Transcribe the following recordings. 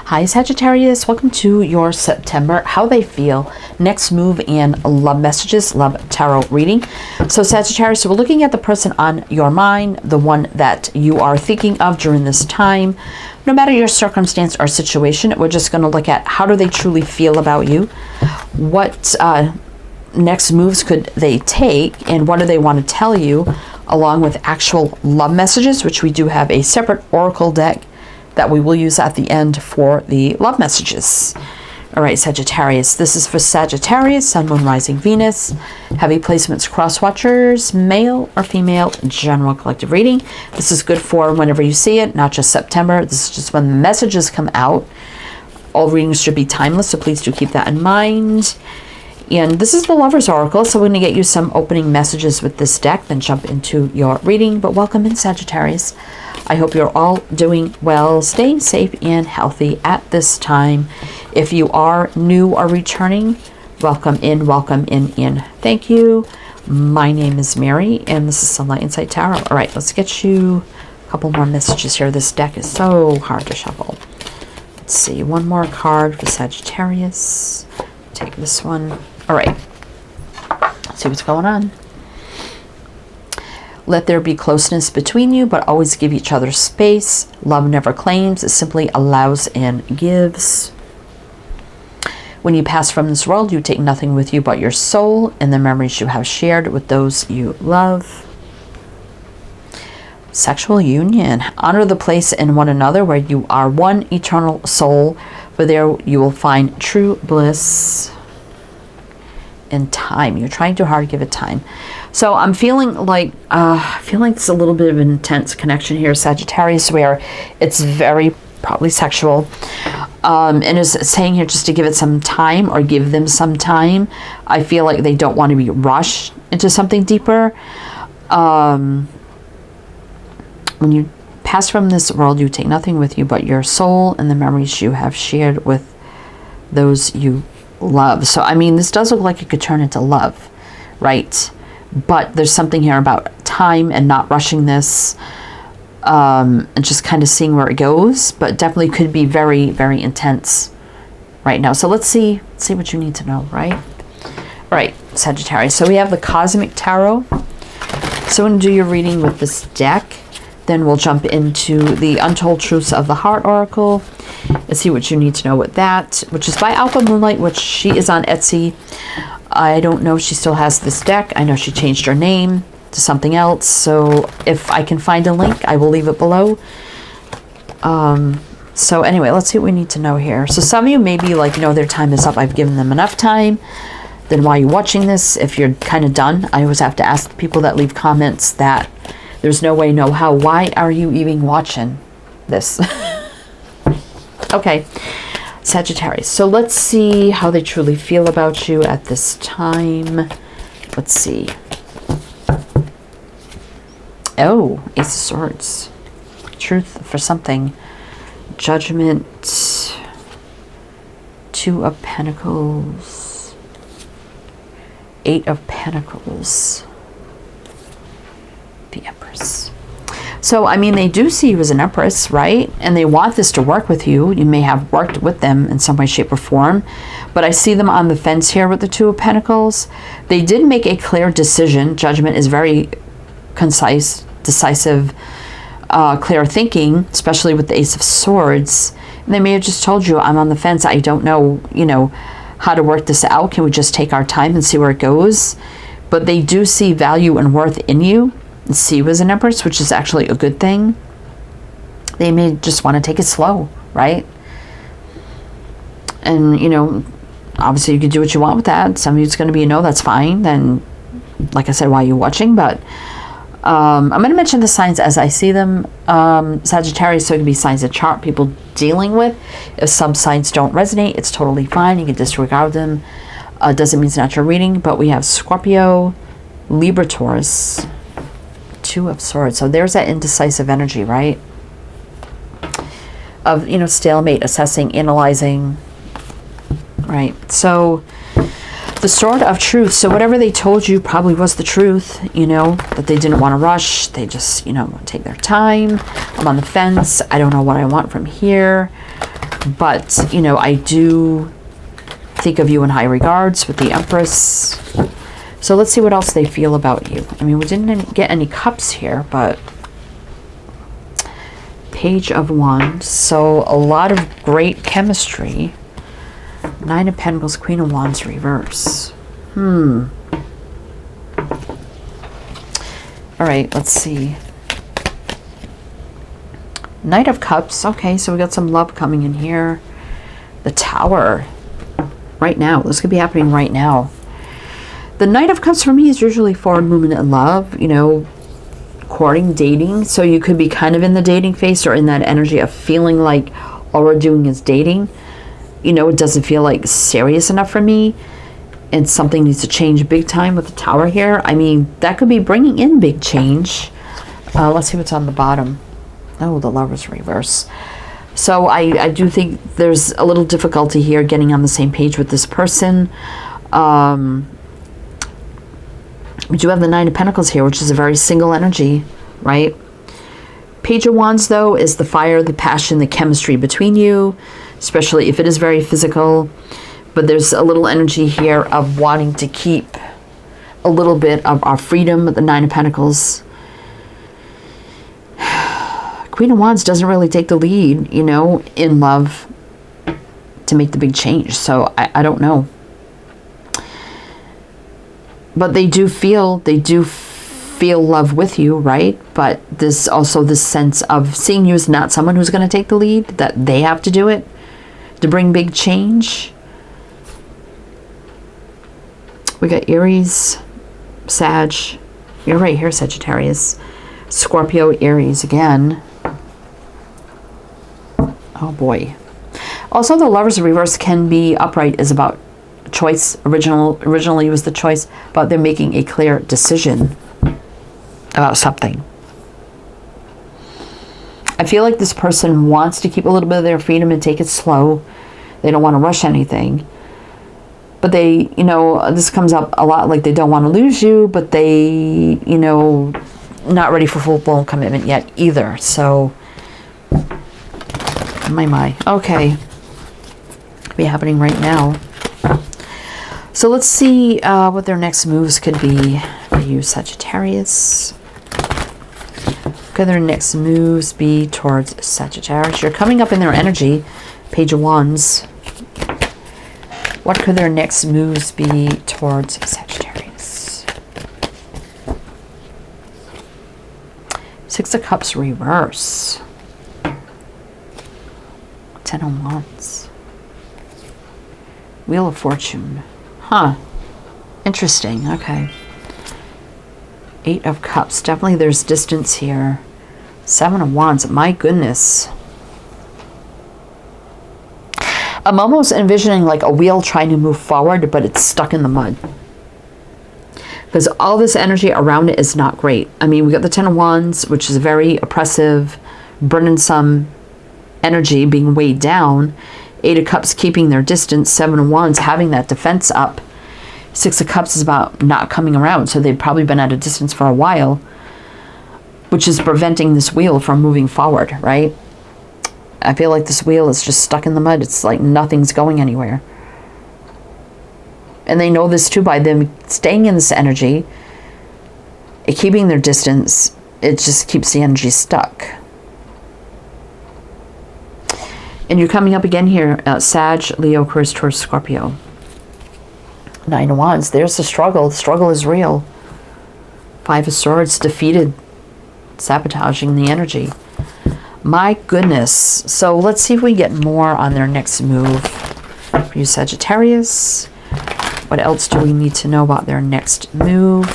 Hi Sagittarius, welcome to your September, how they feel, next move, and love messages, love tarot reading. So Sagittarius, so we're looking at the person on your mind, the one that you are thinking of during this time. No matter your circumstance or situation, we're just going to look at how do they truly feel about you, what next moves could they take, and what do they want to tell you, along with actual love messages, which we do have a separate oracle deck that we will use at the end for the love messages. All right, Sagittarius. This is for Sagittarius, Sun, Moon, Rising, Venus. Heavy placements, crosswatchers, male or female, general collective reading. This is good for whenever you see it, not just September. This is just when the messages come out. All readings should be timeless, so please do keep that in mind. And this is the Lover's Oracle, so we're going to get you some opening messages with this deck, then jump into your reading. But welcome in, Sagittarius. I hope you're all doing well, staying safe and healthy at this time. If you are new or returning, welcome in, welcome in. Thank you. My name is Mary, and this is Sunlight Insight Tarot. All right, let's get you a couple more messages here. This deck is so hard to shuffle. Let's see, one more card for Sagittarius. Take this one. All right, let's see what's going on. Let there be closeness between you, but always give each other space. Love never claims, it simply allows and gives. When you pass from this world, you take nothing with you but your soul and the memories you have shared with those you love. Sexual union. Honor the place in one another where you are one eternal soul, for there you will find true bliss. In time. You're trying too hard to give it time. So I'm feeling like it's a little bit of an intense connection here, Sagittarius, where it's very probably sexual. And it's saying here just to give it some time, or give them some time. I feel like they don't want to be rushed into something deeper. When you pass from this world, you take nothing with you but your soul and the memories you have shared with those you love. So I mean, this does look like it could turn into love, right? But there's something here about time and not rushing this, and just kind of seeing where it goes. But definitely could be very, very intense right now. So let's see what you need to know, right? All right, Sagittarius. So we have the Cosmic Tarot. So when you do your reading with this deck, then we'll jump into the Untold Truths of the Heart Oracle and see what you need to know with that, which is by Alpha Moonlight, which she is on Etsy. I don't know if she still has this deck. I know she changed her name to something else. So if I can find a link, I will leave it below. So anyway, let's see what we need to know here. So some of you may be like, their time is up. I've given them enough time. Then why are you watching this? If you're kind of done, I always have to ask the people that leave comments that there's no way, no how. Why are you even watching this? Okay, Sagittarius. So let's see how they truly feel about you at this time. Let's see. Oh, Ace of Swords. Truth for something. Judgment. Two of Pentacles. Eight of Pentacles. The Empress. So, I mean, they do see you as an Empress, right? And they want this to work with you. You may have worked with them in some way, shape, or form. But I see them on the fence here with the Two of Pentacles. They did make a clear decision. Judgment is very concise, decisive, clear thinking, especially with the Ace of Swords. And they may have just told you, I'm on the fence. I don't know, how to work this out. Can we just take our time and see where it goes? But they do see value and worth in you. And see you as an Empress, which is actually a good thing. They may just want to take it slow, right? And, obviously you can do what you want with that. Some of you it's going to be a no, that's fine. Then, like I said, why are you watching? But I'm going to mention the signs as I see them. Sagittarius, so it can be signs of chart people dealing with. If some signs don't resonate, it's totally fine. You can disregard them. Doesn't mean it's not your reading. But we have Scorpio, Libra, Taurus. Two of Swords. So there's that indecisive energy, right? Of, stalemate, assessing, analyzing, right? So the Sword of Truth. So whatever they told you probably was the truth, that they didn't want to rush. They just, take their time. I'm on the fence. I don't know what I want from here. But, you know, I do think of you in high regards with the Empress. So let's see what else they feel about you. I mean, we didn't get any cups here, but Page of Wands. So a lot of great chemistry. Nine of Pentacles, Queen of Wands, reverse. All right, let's see. Knight of Cups. Okay, so we got some love coming in here. The Tower. Right now. This could be happening right now. The Knight of Cups for me is usually forward movement in love, you know, courting, dating. So you could be kind of in the dating phase or in that energy of feeling like all we're doing is dating. You know, it doesn't feel like serious enough for me. And something needs to change big time with the Tower here. I mean, that could be bringing in big change. Let's see what's on the bottom. Oh, the Lovers reverse. So I do think there's a little difficulty here getting on the same page with this person. We do have the Nine of Pentacles here, which is a very single energy, right? Page of Wands, though, is the fire, the passion, the chemistry between you, especially if it is very physical. But there's a little energy here of wanting to keep a little bit of our freedom with the Nine of Pentacles. Queen of Wands doesn't really take the lead, you know, in love to make the big change. So I don't know. But they do feel love with you, right? But this also this sense of seeing you as not someone who's going to take the lead, that they have to do it to bring big change. We got Aries, Sag. You're right here, Sagittarius. Scorpio, Aries again. Oh boy. Also, the Lovers reverse can be upright, is about choice. Originally was the choice, but they're making a clear decision about something. I feel like this person wants to keep a little bit of their freedom and take it slow. They don't want to rush anything. But they, you know, this comes up a lot, like they don't want to lose you, but they, you know, not ready for full-blown commitment yet either. So, my. Okay. Could be happening right now. So let's see what their next moves could be for you, Sagittarius. Could their next moves be towards Sagittarius? You're coming up in their energy, Page of Wands. What could their next moves be towards Sagittarius? Six of Cups reverse. Ten of Wands. Wheel of Fortune. Huh. Interesting. Okay. Eight of Cups. Definitely there's distance here. Seven of Wands. My goodness. I'm almost envisioning like a wheel trying to move forward, but it's stuck in the mud. Because all this energy around it is not great. I mean, we got the Ten of Wands, which is very oppressive, burdensome energy being weighed down. Eight of Cups keeping their distance. Seven of Wands having that defense up. Six of Cups is about not coming around. So they've probably been at a distance for a while, which is preventing this wheel from moving forward, right? I feel like this wheel is just stuck in the mud. It's like nothing's going anywhere. And they know this too by them staying in this energy, keeping their distance. It just keeps the energy stuck. And you're coming up again here, Sag, Leo, Aquarius, Taurus, Scorpio. Nine of Wands. There's the struggle. The struggle is real. Five of Swords, defeated, sabotaging the energy. My goodness. So let's see if we get more on their next move. For you, Sagittarius. What else do we need to know about their next move?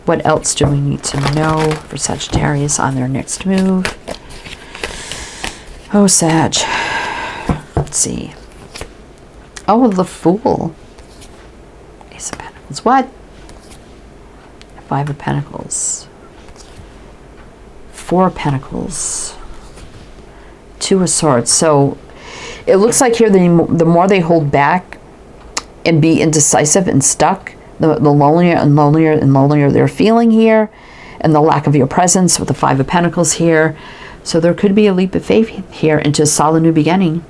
What else do we need to know for Sagittarius on their next move? Oh, Sag. Let's see. Oh, the Fool. Ace of Pentacles. What? Five of Pentacles. Four of Pentacles. Two of Swords. So it looks like here the more they hold back and be indecisive and stuck, the lonelier and lonelier and lonelier they're feeling here, and the lack of your presence with the Five of Pentacles here. So there could be a leap of faith here into a solid new beginning.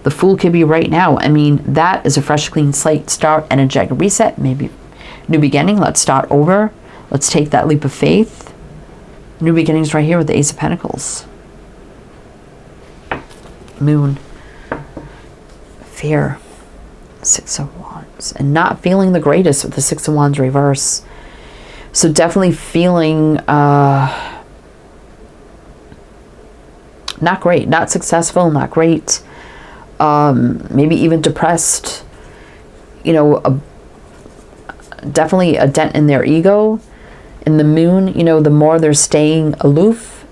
The Fool could be right now. I mean, that is a fresh, clean slate, start, energetic reset, maybe new beginning. Let's start over. Let's take that leap of faith. New beginnings right here with the Ace of Pentacles. Moon. Fear. Six of Wands. And not feeling the greatest with the Six of Wands reverse. So definitely feeling not great. Not successful. Not great. Maybe even depressed. You know, definitely a dent in their ego. In the Moon, you know, the more they're staying aloof,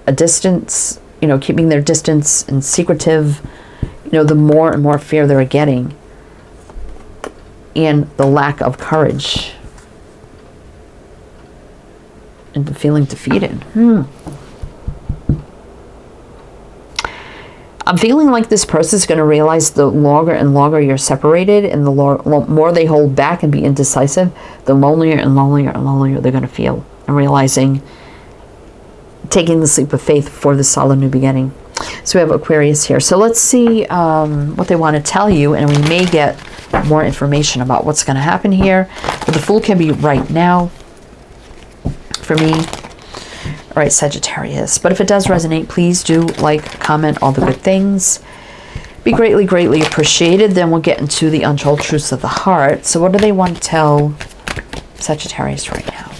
a distance, you know, keeping their distance and secretive, you know, the more and more fear they're getting. And the lack of courage. And the feeling defeated. I'm feeling like this person is going to realize the longer and longer you're separated and the more they hold back and be indecisive, the lonelier and lonelier and lonelier they're going to feel. And realizing, taking the leap of faith for the solid new beginning. So we have Aquarius here. So let's see what they want to tell you, and we may get more information about what's going to happen here. But the Fool can be right now for me. All right, Sagittarius. But if it does resonate, please do like, comment, all the good things. Be greatly, greatly appreciated. Then we'll get into the untold truths of the heart. So what do they want to tell Sagittarius right now?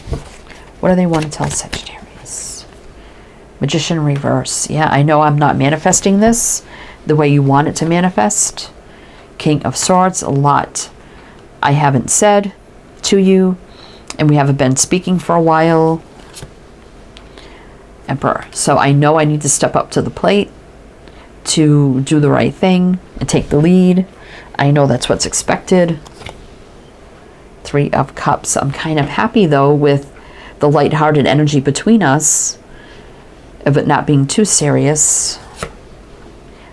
What do they want to tell Sagittarius? Magician reverse. Yeah, I know I'm not manifesting this the way you want it to manifest. King of Swords. A lot I haven't said to you, and we haven't been speaking for a while. Emperor. So I know I need to step up to the plate to do the right thing and take the lead. I know that's what's expected. Three of Cups. I'm kind of happy though with the lighthearted energy between us, of it not being too serious.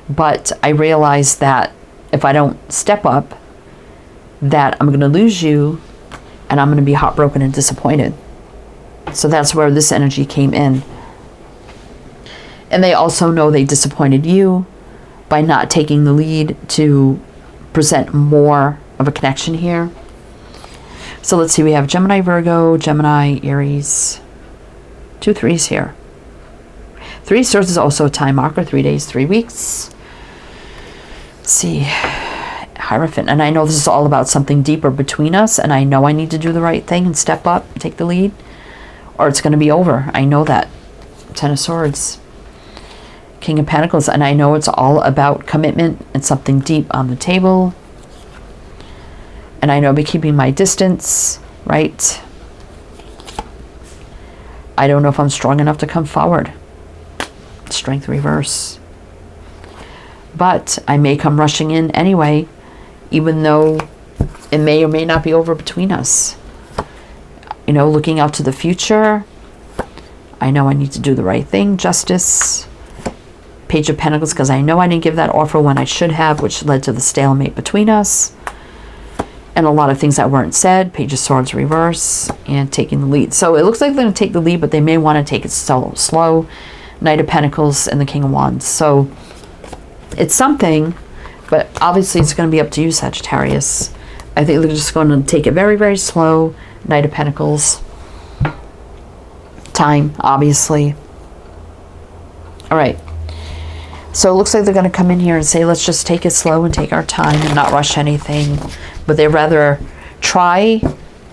But I realize that if I don't step up, that I'm going to lose you and I'm going to be heartbroken and disappointed. So that's where this energy came in. And they also know they disappointed you by not taking the lead to present more of a connection here. So let's see, we have Gemini, Virgo, Gemini, Aries. 2 threes here. 3 Swords is also a time marker, 3 days, 3 weeks. Let's see, Hierophant. And I know this is all about something deeper between us, and I know I need to do the right thing and step up, take the lead, or it's going to be over. I know that. 10 of Swords. King of Pentacles, and I know it's all about commitment and something deep on the table. And I know I'll be keeping my distance, right? I don't know if I'm strong enough to come forward. Strength reverse. But I may come rushing in anyway, even though it may or may not be over between us. You know, looking out to the future, I know I need to do the right thing. Justice. Page of Pentacles, because I know I didn't give that offer when I should have, which led to the stalemate between us. And a lot of things that weren't said. Page of Swords reverse. And taking the lead. So it looks like they're going to take the lead, but they may want to take it slow. Knight of Pentacles and the King of Wands. So it's something, but obviously it's going to be up to you, Sagittarius. I think they're just going to take it very, very slow. Knight of Pentacles. Time, obviously. All right. So it looks like they're going to come in here and say, let's just take it slow and take our time and not rush anything. But they rather try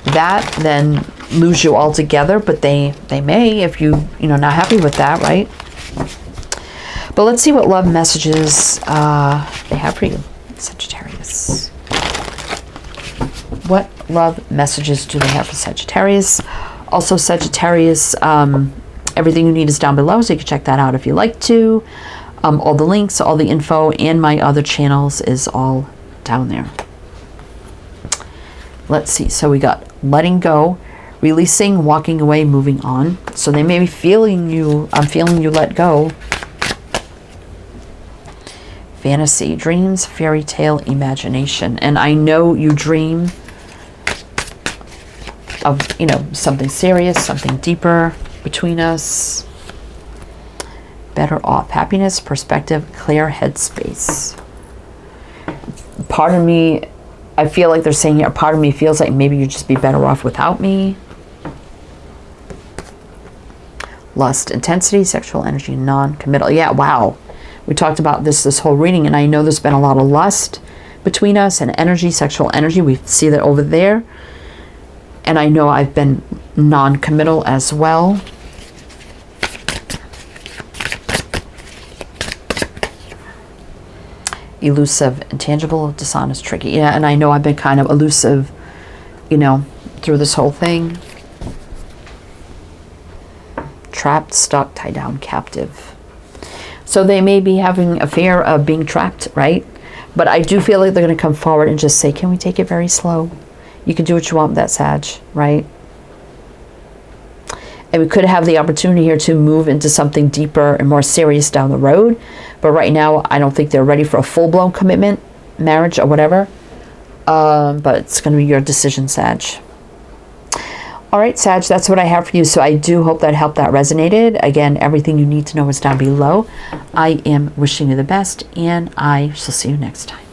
that than lose you altogether. But they may, if you're not happy with that, right? But let's see what love messages they have for you, Sagittarius. What love messages do they have for Sagittarius? Also, Sagittarius, everything you need is down below, so you can check that out if you like to. All the links, all the info, and my other channels is all down there. Let's see. So we got letting go, releasing, walking away, moving on. So they may be feeling you. I'm feeling you let go. Fantasy, dreams, fairy tale, imagination. And I know you dream of, something serious, something deeper between us. better off. Happiness, perspective, clear headspace. Part of me, I feel like they're saying, a part of me feels like maybe you'd just be better off without me. Lust, intensity, sexual energy, non-committal. Yeah, wow. We talked about this whole reading, and I know there's been a lot of lust between us and energy, sexual energy. We see that over there. And I know I've been non-committal as well. Elusive, intangible, dishonest, tricky. Yeah, and I know I've been kind of elusive, you know, through this whole thing. Trapped, stuck, tied down, captive. So they may be having a fear of being trapped, right? But I do feel like they're going to come forward and just say, can we take it very slow? You can do what you want with that, Sag, right? And we could have the opportunity here to move into something deeper and more serious down the road. But right now, I don't think they're ready for a full-blown commitment, marriage, or whatever. But it's going to be your decision, Sag. All right, Sag, that's what I have for you. So I do hope that helped, that resonated. Again, everything you need to know is down below. I am wishing you the best, and I shall see you next time.